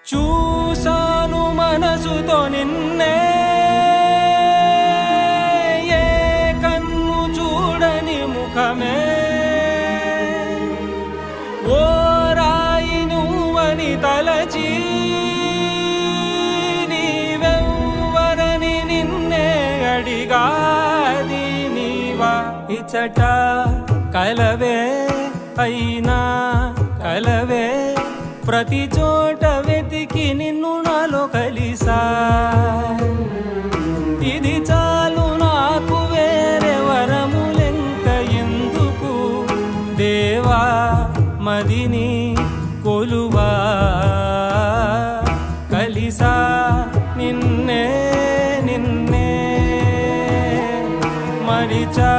చూసాను మనసుతో నిన్నే, ఏ కన్ను చూడని ముఖమే, ఓ రాయి నువ్వని తలచి నీవెవ్వరని నిన్నే అడిగాది నీవా. ఇచ్చట కలవే అయినా కలవే, ప్రతి చోట వెతికి నిన్ను నాలో కలిసా. ఇది చాలు నాకు, వేరే వరములెంక ఎందుకు దేవా, మదిని కొలువా. కలిసా నిన్నే నిన్నే మరిచా